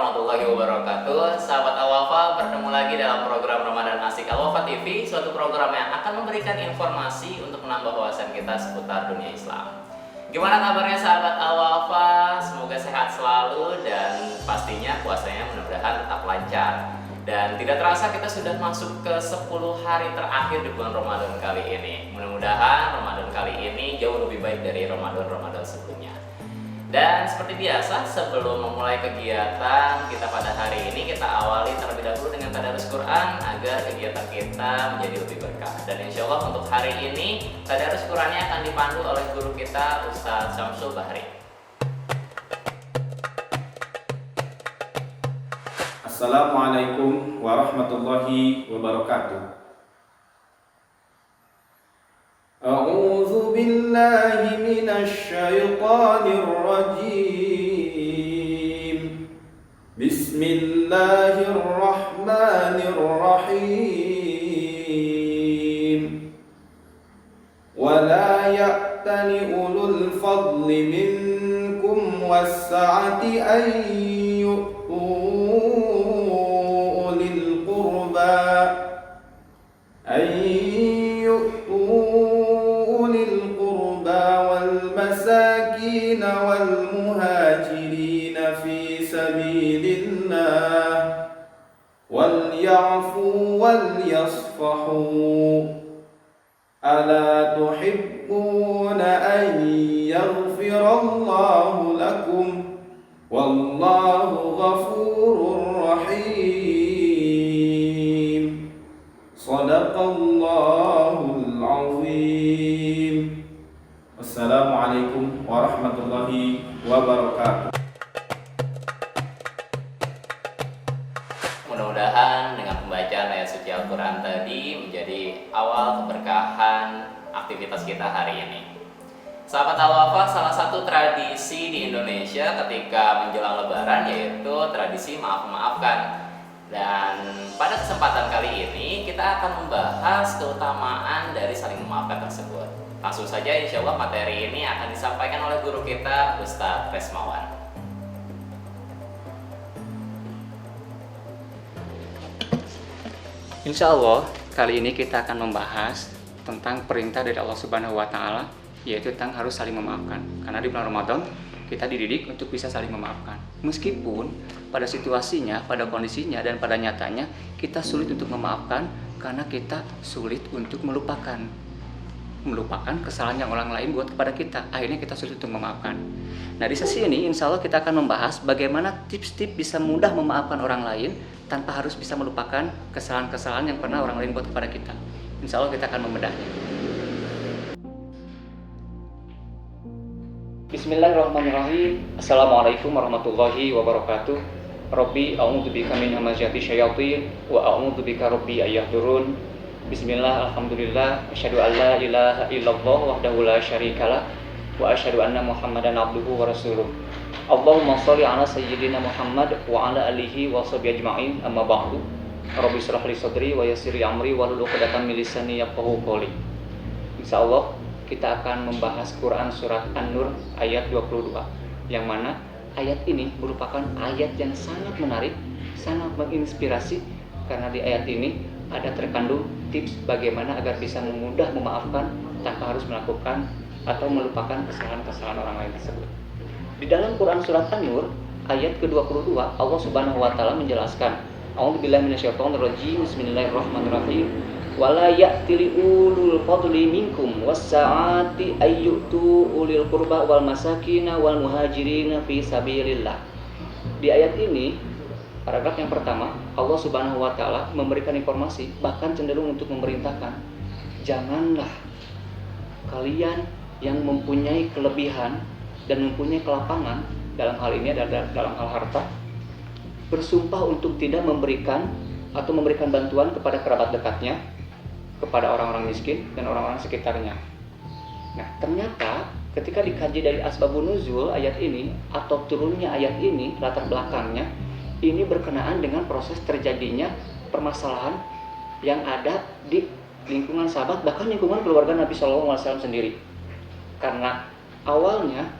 warahmatullahi wabarakatuh. Sahabat Al-Wafa, bertemu lagi dalam program Ramadan Asik Al-Wafa TV, suatu program yang akan memberikan informasi untuk menambah wawasan kita seputar dunia Islam. Gimana kabarnya sahabat Al-Wafa? Semoga sehat selalu dan pastinya puasanya mudah-mudahan tetap lancar. Dan tidak terasa kita sudah masuk ke 10 hari terakhir di bulan Ramadan kali ini. Mudah-mudahan Ramadan kali ini jauh lebih baik dari Ramadan-Ramadan sebelumnya. Dan seperti biasa, sebelum memulai kegiatan kita pada hari ini, kita awali terlebih dahulu dengan tadarus Quran agar kegiatan kita menjadi lebih berkah. Dan insya Allah untuk hari ini, tadarus Qurannya akan dipandu oleh guru kita, Ustaz Syamsul Bahri. Assalamualaikum warahmatullahi wabarakatuh. A'udzu billahi minasy syaithanir rajim. Bismillahirrahmanirrahim. Wala ya'tani ulul fadli minkum was-sa'ati an yu'tu ulil qurba والمساكين والمهاجرين في سبيل الله وليعفوا وليصفحوا ألا تحبون أن يغفر الله لكم والله غفور رحيم صدق الله العظيم. Assalamualaikum warahmatullahi wabarakatuh. Mudah-mudahan dengan pembacaan ayat suci Al-Quran tadi menjadi awal keberkahan aktivitas kita hari ini. Sahabat Al-Wafa, salah satu tradisi di Indonesia ketika menjelang Lebaran yaitu tradisi maaf-maafkan. Dan pada kesempatan kali ini kita akan membahas keutamaan dari saling memaafkan tersebut. Langsung saja insya Allah materi ini akan disampaikan oleh guru kita Ustadz Resmawan. Insya Allah kali ini kita akan membahas tentang perintah dari Allah Subhanahu wa Ta'ala, yaitu tentang harus saling memaafkan. Karena di bulan Ramadan kita dididik untuk bisa saling memaafkan. Meskipun pada situasinya, pada kondisinya, dan pada nyatanya kita sulit untuk memaafkan karena kita sulit untuk melupakan kesalahan yang orang lain buat kepada kita. Akhirnya kita sulit untuk memaafkan. Nah, di sesi ini insya Allah kita akan membahas bagaimana tips-tips bisa mudah memaafkan orang lain tanpa harus bisa melupakan kesalahan-kesalahan yang pernah orang lain buat kepada kita. Insya Allah kita akan membedahnya. Bismillahirrahmanirrahim. Assalamualaikum warahmatullahi wabarakatuh. Rabbi a'udzubika min hamazati syayatin wa a'udzubika rabbi ayahdurun. Bismillah, alhamdulillah, asyhadu an la ilaha illallah wahdahu la syarikalah wa asyhadu anna Muhammadan abduhu wa rasuluh. Allahumma shalli ala sayyidina Muhammad wa ala alihi wa sahbihi ajma'in, amma ba'du. Rabbi shrah li sadri wa yassir li amri wahlul 'uqdatam min lisani yafqahu qawli. Insyaallah kita akan membahas Quran surat An-Nur ayat 22, yang mana ayat ini merupakan ayat yang sangat menarik, sangat menginspirasi, karena di ayat ini ada terkandung tips bagaimana agar bisa mudah memaafkan tanpa harus melakukan atau melupakan kesalahan-kesalahan orang lain tersebut. Di dalam Quran surat An-Nur ayat ke-22, Allah Subhanahu wa Ta'ala menjelaskan, A'udzubillahi minasyaitonirrajim, Bismillahirrahmanirrahim. Wala ya'tili ulul fadli minkum was-sa'ati ayyutu ulil qurba wal masakina wal muhajirina fi sabilillah. Di ayat ini, paragraf yang pertama, Allah Subhanahu wa Ta'ala memberikan informasi, bahkan cenderung untuk memerintahkan, janganlah kalian yang mempunyai kelebihan dan mempunyai kelapangan, dalam hal ini adalah dalam hal harta, bersumpah untuk tidak memberikan atau memberikan bantuan kepada kerabat dekatnya, kepada orang-orang miskin dan orang-orang sekitarnya. Nah, ternyata ketika dikaji dari asbabun nuzul ayat ini atau turunnya ayat ini, latar belakangnya ini berkenaan dengan proses terjadinya permasalahan yang ada di lingkungan sahabat, bahkan lingkungan keluarga Nabi SAW sendiri. Karena awalnya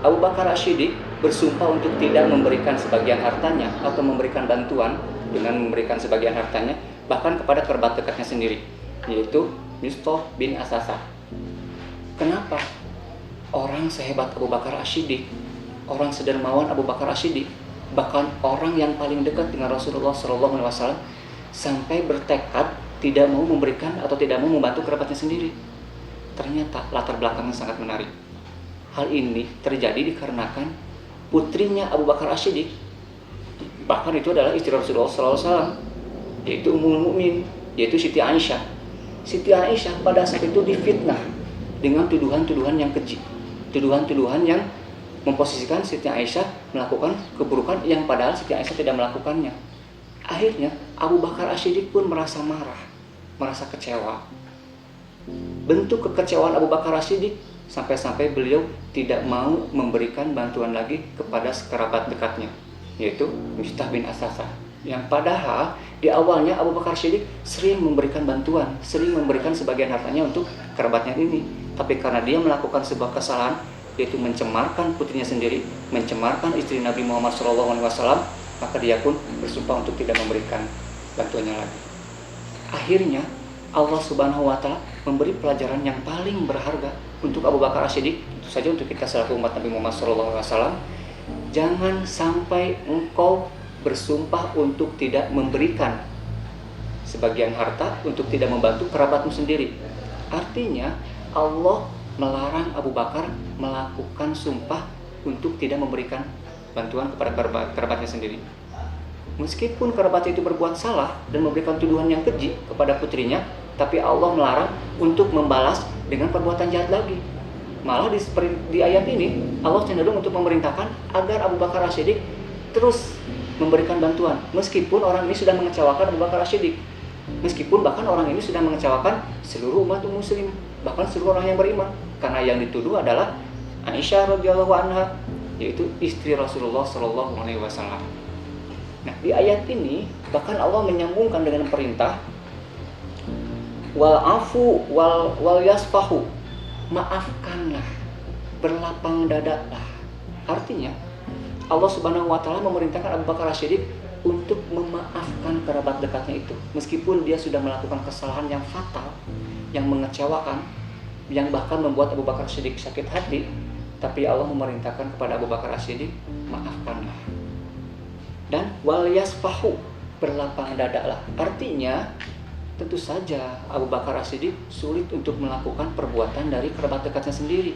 Abu Bakar As-Siddiq bersumpah untuk tidak memberikan sebagian hartanya atau memberikan bantuan dengan memberikan sebagian hartanya bahkan kepada kerabat dekatnya sendiri, yaitu Mistah bin Asasah. Kenapa? Orang sehebat Abu Bakar As-Siddiq, orang sedermawan Abu Bakar As-Siddiq, bahkan orang yang paling dekat dengan Rasulullah SAW sampai bertekad tidak mau memberikan atau tidak mau membantu kerabatnya sendiri. Ternyata latar belakangnya sangat menarik. Hal ini terjadi dikarenakan putrinya Abu Bakar As-Siddiq, bahkan itu adalah istri Rasulullah SAW, yaitu Ummul Mukminin, yaitu Siti Aisyah. Siti Aisyah pada saat itu difitnah dengan tuduhan-tuduhan yang keji, tuduhan-tuduhan yang memposisikan Siti Aisyah melakukan keburukan yang padahal Siti Aisyah tidak melakukannya. Akhirnya Abu Bakar As-Siddiq pun merasa marah, merasa kecewa. Bentuk kekecewaan Abu Bakar As-Siddiq sampai-sampai beliau tidak mau memberikan bantuan lagi kepada kerabat dekatnya, yaitu Mistah bin Asasah. Yang padahal di awalnya Abu Bakar As-Siddiq sering memberikan bantuan, sering memberikan sebagian hartanya untuk kerabatnya ini. Tapi karena dia melakukan sebuah kesalahan, yaitu mencemarkan putrinya sendiri, mencemarkan istri Nabi Muhammad SAW, maka dia pun bersumpah untuk tidak memberikan bantuannya lagi. Akhirnya Allah Subhanahu wa Ta'ala memberi pelajaran yang paling berharga untuk Abu Bakar As-Siddiq, tentu saja untuk kita selaku umat Nabi Muhammad SAW. Jangan sampai engkau bersumpah untuk tidak memberikan sebagian harta, untuk tidak membantu kerabatmu sendiri. Artinya Allah melarang Abu Bakar melakukan sumpah untuk tidak memberikan bantuan kepada kerabatnya sendiri. Meskipun kerabat itu berbuat salah dan memberikan tuduhan yang keji kepada putrinya, tapi Allah melarang untuk membalas dengan perbuatan jahat lagi. Malah di ayat ini Allah cenderung untuk memerintahkan agar Abu Bakar As-Siddiq terus memberikan bantuan, meskipun orang ini sudah mengecewakan Abu Bakar As-Siddiq, meskipun bahkan orang ini sudah mengecewakan seluruh umat muslim, bahkan seluruh orang yang beriman, karena yang dituduh adalah Aisyah radhiyallahu anha, yaitu istri Rasulullah SAW. Nah, di ayat ini bahkan Allah menyambungkan dengan perintah wal afu wal yasfahu, maafkanlah, berlapang dadalah. Artinya Allah Subhanahu wa Ta'ala memerintahkan Abu Bakar As-Siddiq untuk memaafkan kerabat dekatnya itu, meskipun dia sudah melakukan kesalahan yang fatal, yang mengecewakan, yang bahkan membuat Abu Bakar As-Siddiq sakit hati, tapi Allah memerintahkan kepada Abu Bakar As-Siddiq, maafkanlah. Dan wal yasfahu, berlapang dadalah. Artinya tentu saja Abu Bakar As-Siddiq sulit untuk melakukan perbuatan dari kerabat dekatnya sendiri,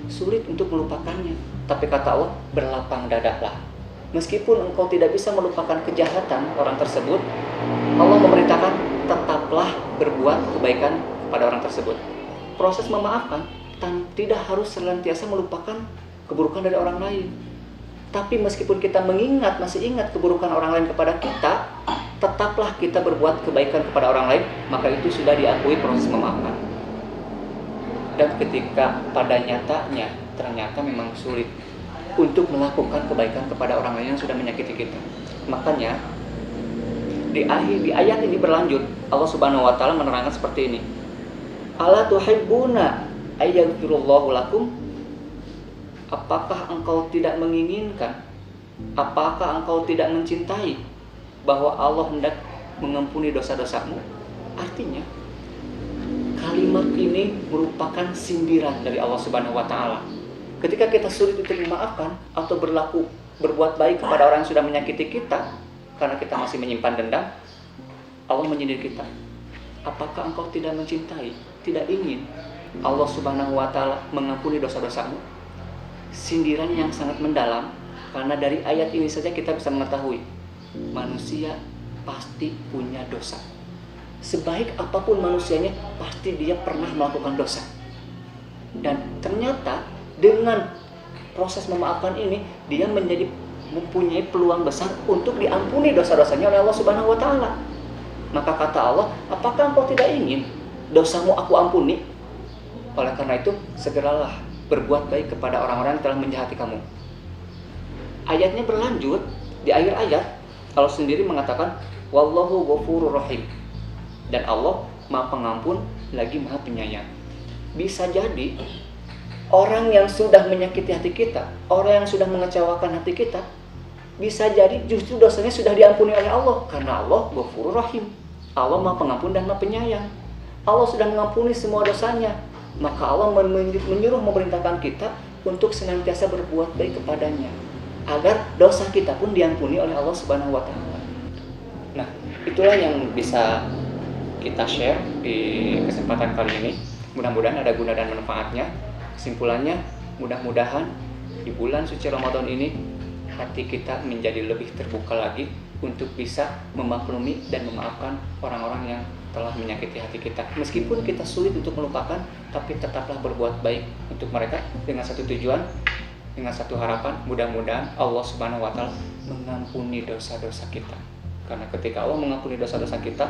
sulit untuk melupakannya. Tapi kata Allah, berlapang dadalah. Meskipun engkau tidak bisa melupakan kejahatan orang tersebut, Allah memerintahkan tetaplah berbuat kebaikan kepada orang tersebut. Proses memaafkan tidak harus senantiasa melupakan keburukan dari orang lain. Tapi meskipun kita masih ingat keburukan orang lain kepada kita, tetaplah kita berbuat kebaikan kepada orang lain, maka itu sudah diakui proses memaafkan. Dan ketika pada nyatanya ternyata memang sulit untuk melakukan kebaikan kepada orang lain yang sudah menyakiti kita, makanya di ayat ini berlanjut Allah Subhanahu wa Ta'ala menerangkan seperti ini. Ala tuhibbuna ayyaghfirullahu lakum, apakah engkau tidak menginginkan, apakah engkau tidak mencintai bahwa Allah hendak mengampuni dosa-dosamu? Artinya kalimat ini merupakan sindiran dari Allah Subhanahu wa Ta'ala. Ketika kita sulit untuk memaafkan atau berbuat baik kepada orang yang sudah menyakiti kita karena kita masih menyimpan dendam, Allah menyindir kita. Apakah engkau tidak mencintai, tidak ingin Allah Subhanahu wa Ta'ala mengampuni dosa-dosamu? Sindiran yang sangat mendalam, karena dari ayat ini saja kita bisa mengetahui manusia pasti punya dosa. Sebaik apapun manusianya, pasti dia pernah melakukan dosa. Dan ternyata dengan proses memaafkan ini, dia mempunyai peluang besar untuk diampuni dosa-dosanya oleh Allah Subhanahu wa Ta'ala. Maka kata Allah, apakah engkau tidak ingin dosamu aku ampuni? Oleh karena itu, segeralah berbuat baik kepada orang-orang yang telah menjahati kamu. Ayatnya berlanjut, di akhir ayat Allah sendiri mengatakan wallahu ghafurur rahim, dan Allah Maha Pengampun lagi Maha Penyayang. Bisa jadi Orang yang sudah menyakiti hati kita, orang yang sudah mengecewakan hati kita, bisa jadi justru dosanya sudah diampuni oleh Allah. Karena Allah Ghafurur Rahim. Allah Maha Pengampun dan Maha Penyayang. Allah sudah mengampuni semua dosanya. Maka Allah menyuruh memerintahkan kita untuk senantiasa berbuat baik kepadanya, agar dosa kita pun diampuni oleh Allah Subhanahu wa Ta'ala. Nah, itulah yang bisa kita share di kesempatan kali ini. Mudah-mudahan ada guna dan manfaatnya. Kesimpulannya, mudah-mudahan di bulan suci Ramadan ini hati kita menjadi lebih terbuka lagi untuk bisa memaklumi dan memaafkan orang-orang yang telah menyakiti hati kita. Meskipun kita sulit untuk melupakan, tapi tetaplah berbuat baik untuk mereka dengan satu tujuan, dengan satu harapan, mudah-mudahan Allah Subhanahu wa Ta'ala mengampuni dosa-dosa kita. Karena ketika Allah mengampuni dosa-dosa kita,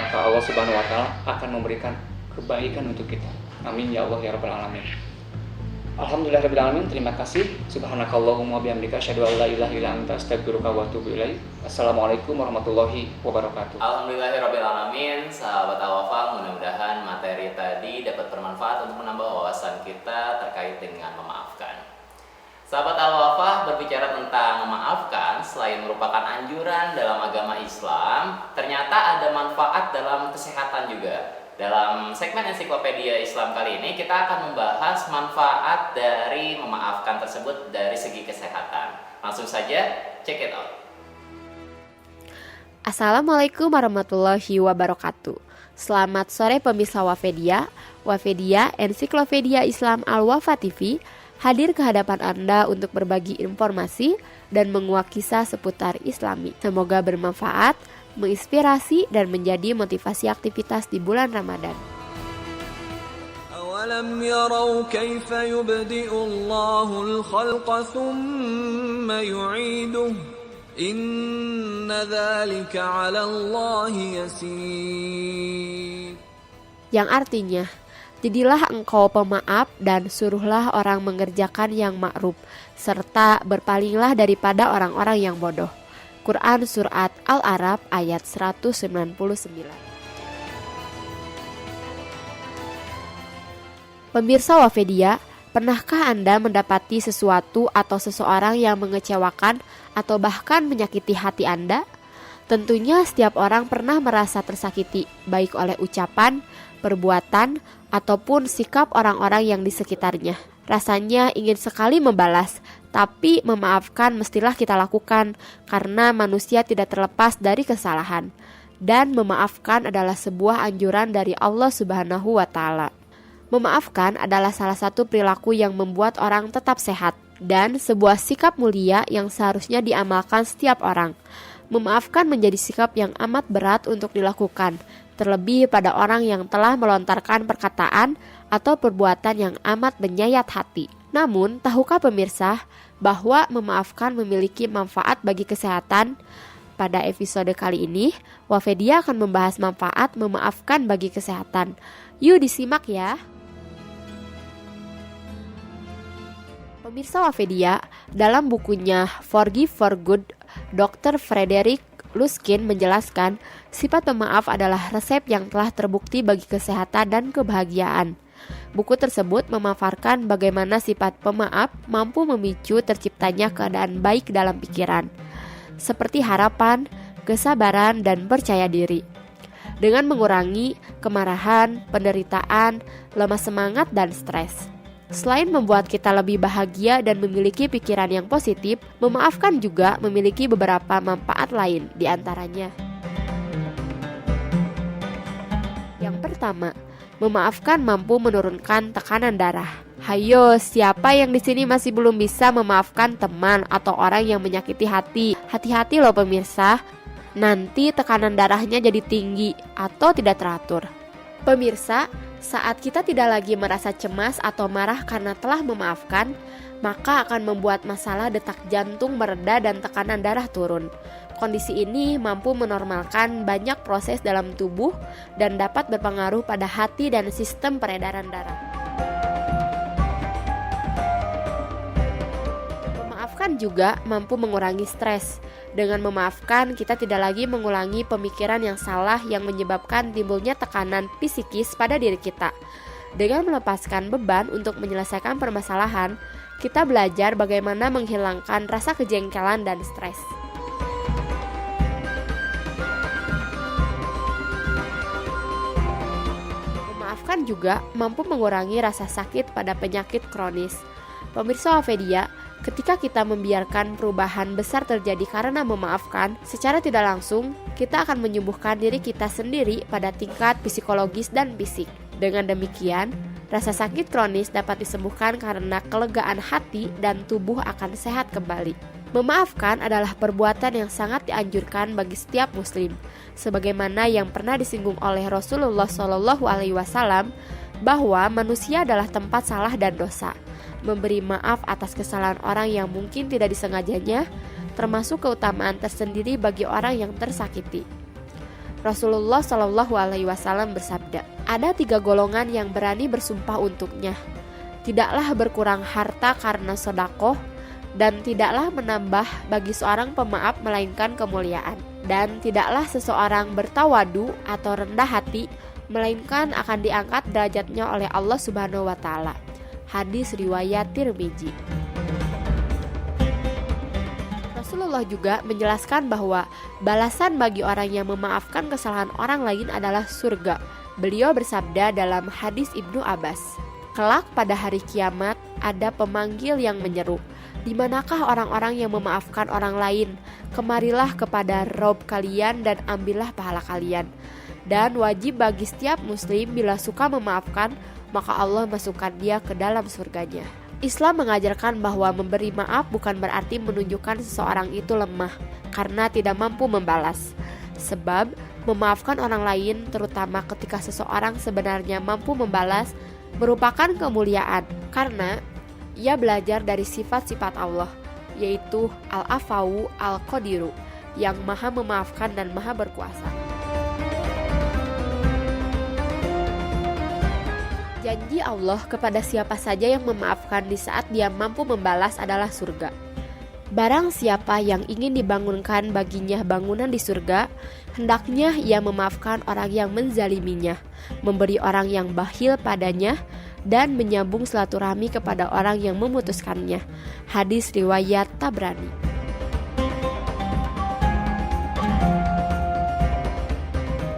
maka Allah Subhanahu wa Ta'ala akan memberikan kebaikan untuk kita. Amin ya Allah ya Rabbal Alamin. Alhamdulillahirabbil alamin. Terima kasih. Subhanakallahumma bihamdika asyhadu an la ilaha illa anta astaghfiruka wa atubu ilaik. Assalamualaikum warahmatullahi wabarakatuh. Alhamdulillahirabbil alamin. Sahabat Al-Wafa, mudah-mudahan materi tadi dapat bermanfaat untuk menambah wawasan kita terkait dengan memaafkan. Sahabat Al-Wafa, berbicara tentang memaafkan, selain merupakan anjuran dalam agama Islam, ternyata ada manfaat dalam kesehatan juga. Dalam segmen ensiklopedia Islam kali ini, kita akan membahas manfaat dari memaafkan tersebut dari segi kesehatan. Langsung saja, check it out. Assalamualaikum warahmatullahi wabarakatuh. Selamat sore pemirsa Wafedia. Wafedia, ensiklopedia Islam Al-Wafa TV, hadir ke hadapan Anda untuk berbagi informasi dan menguak kisah seputar Islami. Semoga bermanfaat, menginspirasi, dan menjadi motivasi aktivitas di bulan Ramadan. أَوَلَمْ يَرَوْا كَيْفَ يُبْدِئُ اللَّهُ الْخَلْقَ ثُمَّ يُعِيدُهُ إِنَّ ذَلِكَ عَلَى اللَّهِ يَسِيرٌ. Yang artinya, jadilah engkau pemaaf dan suruhlah orang mengerjakan yang ma'ruf, serta berpalinglah daripada orang-orang yang bodoh. Quran Surat Al-A'raf ayat 199. Pemirsa Wafedia, pernahkah Anda mendapati sesuatu atau seseorang yang mengecewakan atau bahkan menyakiti hati Anda? Tentunya setiap orang pernah merasa tersakiti, baik oleh ucapan, perbuatan, ataupun sikap orang-orang yang di sekitarnya. Rasanya ingin sekali membalas, tapi memaafkan mestilah kita lakukan karena manusia tidak terlepas dari kesalahan. Dan memaafkan adalah sebuah anjuran dari Allah Subhanahu wa Ta'ala. Memaafkan adalah salah satu perilaku yang membuat orang tetap sehat dan sebuah sikap mulia yang seharusnya diamalkan setiap orang. Memaafkan menjadi sikap yang amat berat untuk dilakukan, terlebih pada orang yang telah melontarkan perkataan atau perbuatan yang amat menyayat hati. Namun, tahukah pemirsa bahwa memaafkan memiliki manfaat bagi kesehatan? Pada episode kali ini, Wafedia akan membahas manfaat memaafkan bagi kesehatan. Yuk disimak ya. Pemirsa Wafedia, dalam bukunya Forgive for Good, Dr. Frederick Luskin menjelaskan, sifat pemaaf adalah resep yang telah terbukti bagi kesehatan dan kebahagiaan. Buku tersebut memaparkan bagaimana sifat pemaaf mampu memicu terciptanya keadaan baik dalam pikiran, seperti harapan, kesabaran, dan percaya diri. Dengan mengurangi kemarahan, penderitaan, lemah semangat, dan stres. Selain membuat kita lebih bahagia dan memiliki pikiran yang positif, memaafkan juga memiliki beberapa manfaat lain, di antaranya. Yang pertama, memaafkan mampu menurunkan tekanan darah. Hayo, siapa yang di sini masih belum bisa memaafkan teman atau orang yang menyakiti hati? Hati-hati loh pemirsa, nanti tekanan darahnya jadi tinggi atau tidak teratur. Pemirsa, saat kita tidak lagi merasa cemas atau marah karena telah memaafkan, maka akan membuat masalah detak jantung mereda dan tekanan darah turun. Kondisi ini mampu menormalkan banyak proses dalam tubuh dan dapat berpengaruh pada hati dan sistem peredaran darah. Memaafkan juga mampu mengurangi stres. Dengan memaafkan, kita tidak lagi mengulangi pemikiran yang salah yang menyebabkan timbulnya tekanan psikis pada diri kita. Dengan melepaskan beban untuk menyelesaikan permasalahan, kita belajar bagaimana menghilangkan rasa kejengkelan dan stres. Memaafkan juga mampu mengurangi rasa sakit pada penyakit kronis. Pemirsa Wafedia, ketika kita membiarkan perubahan besar terjadi karena memaafkan, secara tidak langsung kita akan menyembuhkan diri kita sendiri pada tingkat psikologis dan fisik. Dengan demikian, rasa sakit kronis dapat disembuhkan karena kelegaan hati dan tubuh akan sehat kembali. Memaafkan adalah perbuatan yang sangat dianjurkan bagi setiap muslim, sebagaimana yang pernah disinggung oleh Rasulullah SAW bahwa manusia adalah tempat salah dan dosa. Memberi maaf atas kesalahan orang yang mungkin tidak disengajanya, termasuk keutamaan tersendiri bagi orang yang tersakiti. Rasulullah SAW bersabda, ada 3 golongan yang berani bersumpah untuknya. Tidaklah berkurang harta karena sedekah, dan tidaklah menambah bagi seorang pemaaf melainkan kemuliaan. Dan tidaklah seseorang bertawadu atau rendah hati, melainkan akan diangkat derajatnya oleh Allah Subhanahu wa Ta'ala. Hadis riwayat Tirmizi. Rasulullah juga menjelaskan bahwa balasan bagi orang yang memaafkan kesalahan orang lain adalah surga. Beliau bersabda dalam hadis Ibnu Abbas, kelak pada hari kiamat ada pemanggil yang menyeru, di manakah orang-orang yang memaafkan orang lain? Kemarilah kepada Rabb kalian dan ambillah pahala kalian. Dan wajib bagi setiap muslim bila suka memaafkan, maka Allah masukkan dia ke dalam surganya. Islam mengajarkan bahwa memberi maaf bukan berarti menunjukkan seseorang itu lemah karena tidak mampu membalas. Sebab memaafkan orang lain, terutama ketika seseorang sebenarnya mampu membalas, merupakan kemuliaan karena ia belajar dari sifat-sifat Allah, yaitu Al-Afawu Al-Qadiru, yang maha memaafkan dan maha berkuasa. Janji Allah kepada siapa saja yang memaafkan di saat dia mampu membalas adalah surga. Barang siapa yang ingin dibangunkan baginya bangunan di surga, hendaknya ia memaafkan orang yang menzaliminya, memberi orang yang bakhil padanya, dan menyambung silaturahmi kepada orang yang memutuskannya. Hadis riwayat Tabrani.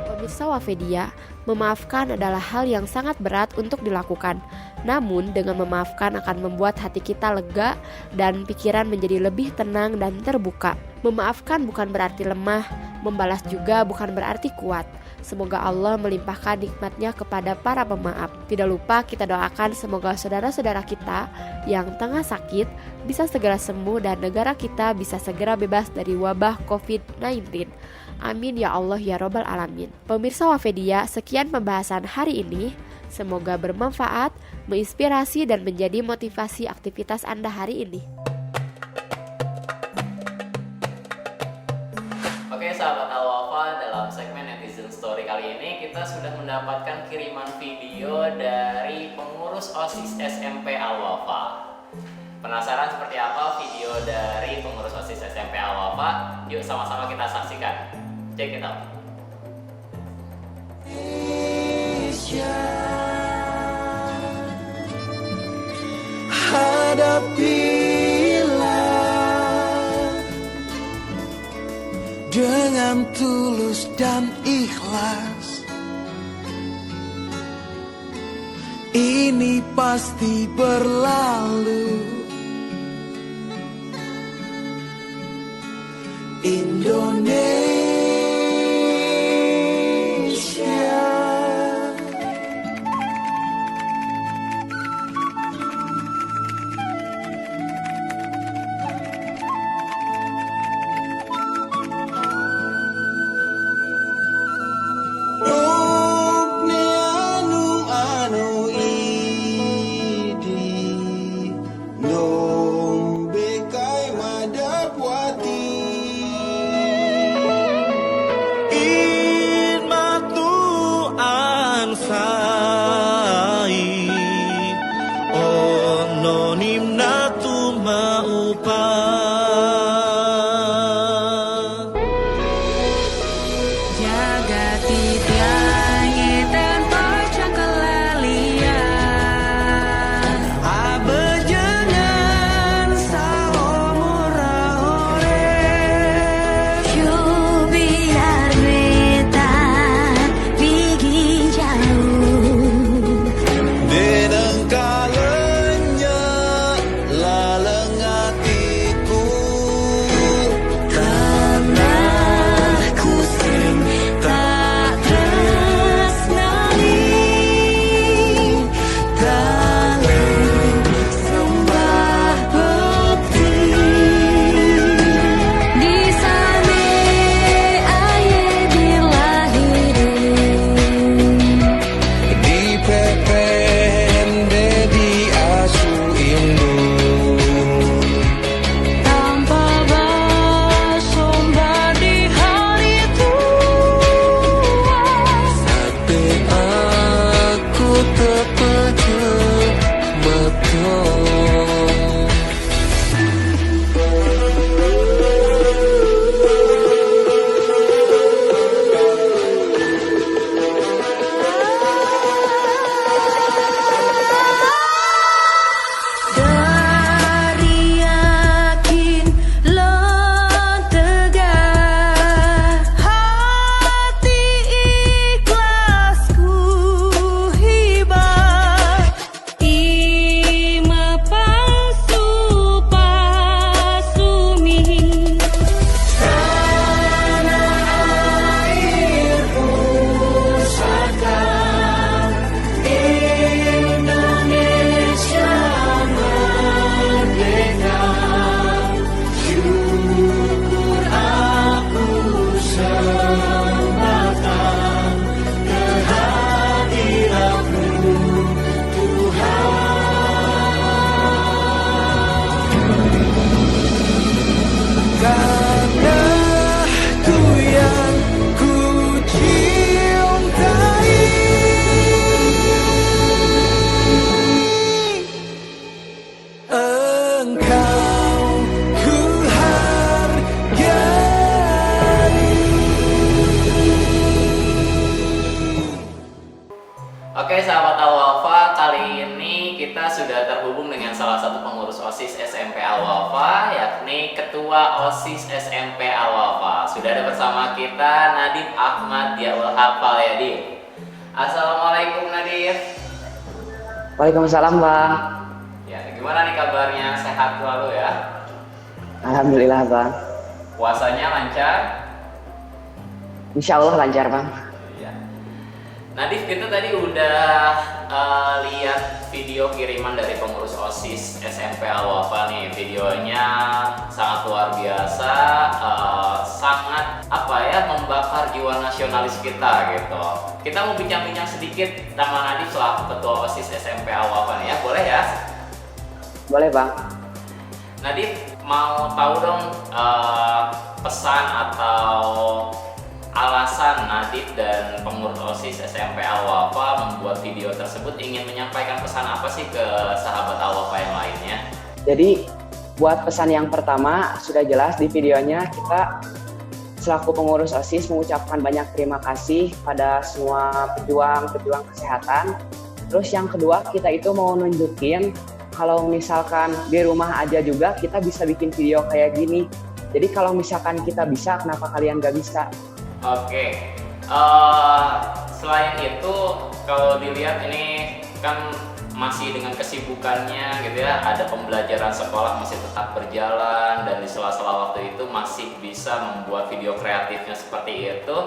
Pemirsa Wafedia, memaafkan adalah hal yang sangat berat untuk dilakukan. Namun dengan memaafkan akan membuat hati kita lega dan pikiran menjadi lebih tenang dan terbuka. Memaafkan bukan berarti lemah, membalas juga bukan berarti kuat. Semoga Allah melimpahkan nikmat-Nya kepada para pemaaf. Tidak lupa kita doakan semoga saudara-saudara kita yang tengah sakit bisa segera sembuh dan negara kita bisa segera bebas dari wabah COVID-19. Amin ya Allah ya Robbal Alamin. Pemirsa Wafedia, sekian pembahasan hari ini. Semoga bermanfaat, menginspirasi dan menjadi motivasi aktivitas Anda hari ini. Oke sahabat Al-Wafa, dalam segmen Netizen Story kali ini kita sudah mendapatkan kiriman video dari pengurus OSIS SMP Al-Wafa. Penasaran seperti apa video dari pengurus OSIS SMP Al-Wafa? Yuk sama-sama kita saksikan. Check it out. Hadapilah dengan tulus dan ikhlas. Ini pasti berlalu. Indonesia. OSIS SMP Al-Wafa, yakni Ketua OSIS SMP Al-Wafa. Sudah ada bersama kita Nadif Ahmad Diaul Hafal ya, Dif. Assalamualaikum Nadif. Waalaikumsalam Bang. Ya, gimana nih kabarnya? Sehat selalu ya? Alhamdulillah Bang. Puasanya lancar? Insya Allah lancar Bang. Iya. Nadif, kita tadi udah lihat video kiriman dari pengurus OSIS SMP Al-Wafa nih. Videonya sangat luar biasa, sangat membakar jiwa nasionalis kita gitu. Kita mau bincang-bincang sedikit sama Nadif selaku Ketua OSIS SMP Al-Wafa nih ya, boleh ya? Boleh Bang. Nadif, mau tahu dong pesan atau alasan Nadif dan pengurus OSIS SMP Al-Wafa membuat video tersebut, ingin menyampaikan pesan apa sih ke sahabat Al-Wafa yang lainnya? Jadi buat pesan yang pertama sudah jelas di videonya, kita selaku pengurus OSIS mengucapkan banyak terima kasih pada semua pejuang kesehatan. Terus yang kedua, kita itu mau nunjukin kalau misalkan di rumah aja juga kita bisa bikin video kayak gini. Jadi kalau misalkan kita bisa, kenapa kalian gak bisa? Oke, selain itu kalau dilihat ini kan masih dengan kesibukannya gitu ya, ada pembelajaran sekolah masih tetap berjalan, dan di sela-sela waktu itu masih bisa membuat video kreatifnya seperti itu.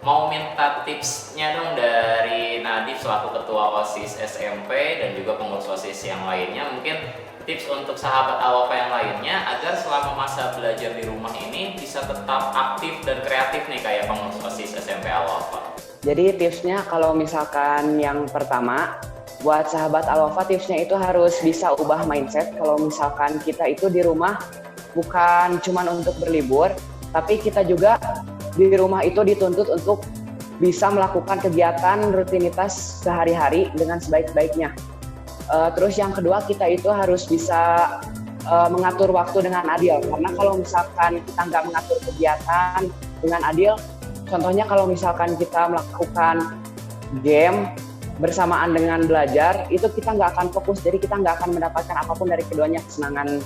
Mau minta tipsnya dong dari Nadif selaku Ketua OSIS SMP dan juga pengurus OSIS yang lainnya, mungkin tips untuk sahabat Al-Wafa yang lainnya agar selama masa belajar di rumah ini bisa tetap aktif dan kreatif nih kayak pengurus OSIS SMP Al-Wafa. Jadi tipsnya kalau misalkan yang pertama, buat sahabat Al-Wafa tipsnya itu harus bisa ubah mindset. Kalau misalkan kita itu di rumah bukan cuman untuk berlibur, tapi kita juga di rumah itu dituntut untuk bisa melakukan kegiatan rutinitas sehari-hari dengan sebaik-baiknya. Terus yang kedua, kita itu harus bisa mengatur waktu dengan adil, karena kalau misalkan kita nggak mengatur kegiatan dengan adil, contohnya kalau misalkan kita melakukan game bersamaan dengan belajar, itu kita nggak akan fokus, jadi kita nggak akan mendapatkan apapun dari keduanya. Kesenangan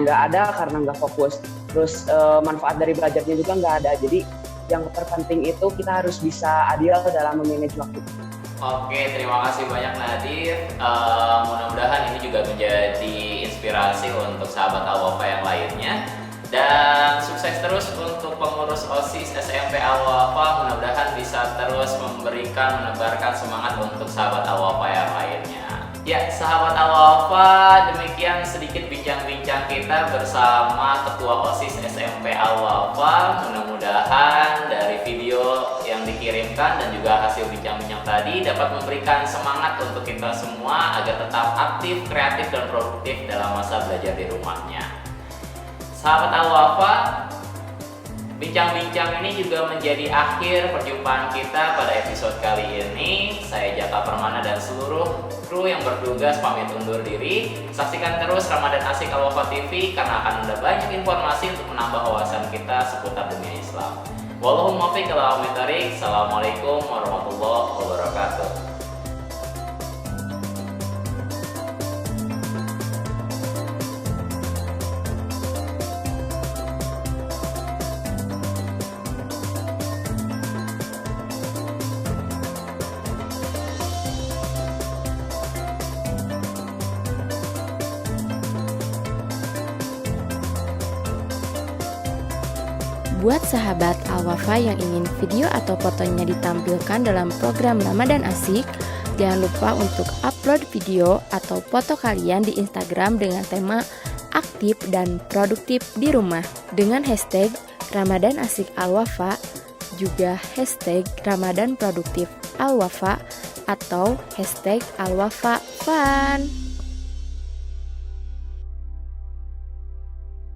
nggak ada karena nggak fokus, terus manfaat dari belajarnya juga nggak ada. Jadi yang terpenting itu kita harus bisa adil dalam memanage waktu. Oke, terima kasih banyak Nadif. Mudah-mudahan ini juga menjadi inspirasi untuk sahabat Al-Wafa yang lainnya. Dan sukses terus untuk pengurus OSIS SMP Al-Wafa. Mudah-mudahan bisa terus menebarkan semangat untuk sahabat Al-Wafa yang lainnya. Ya, sahabat Al-Wafa, demikian sedikit bincang-bincang kita bersama Ketua OSIS SMP Al-Wafa. Mudah-mudahan dari video yang dikirimkan dan juga hasil bincang-bincang tadi dapat memberikan semangat untuk kita semua agar tetap aktif, kreatif, dan produktif dalam masa belajar di rumahnya. Sahabat Al-Wafa, bincang-bincang ini juga menjadi akhir perjumpaan kita pada episode kali ini. Saya Jaka Permana dan seluruh kru yang bertugas pamit undur diri. Saksikan terus Ramadan Asik Al-Wafa TV karena akan ada banyak informasi untuk menambah wawasan kita seputar dunia Islam. Wallahu muwaffiq ila aqwamit thoriq. Assalamualaikum warahmatullahi wabarakatuh. Buat sahabat Al-Wafa yang ingin video atau fotonya ditampilkan dalam program Ramadan Asik, jangan lupa untuk upload video atau foto kalian di Instagram dengan tema aktif dan produktif di rumah dengan hashtag Ramadan Asik Al-Wafa, juga hashtag Ramadan Produktif Al-Wafa atau hashtag Al-Wafa Fun.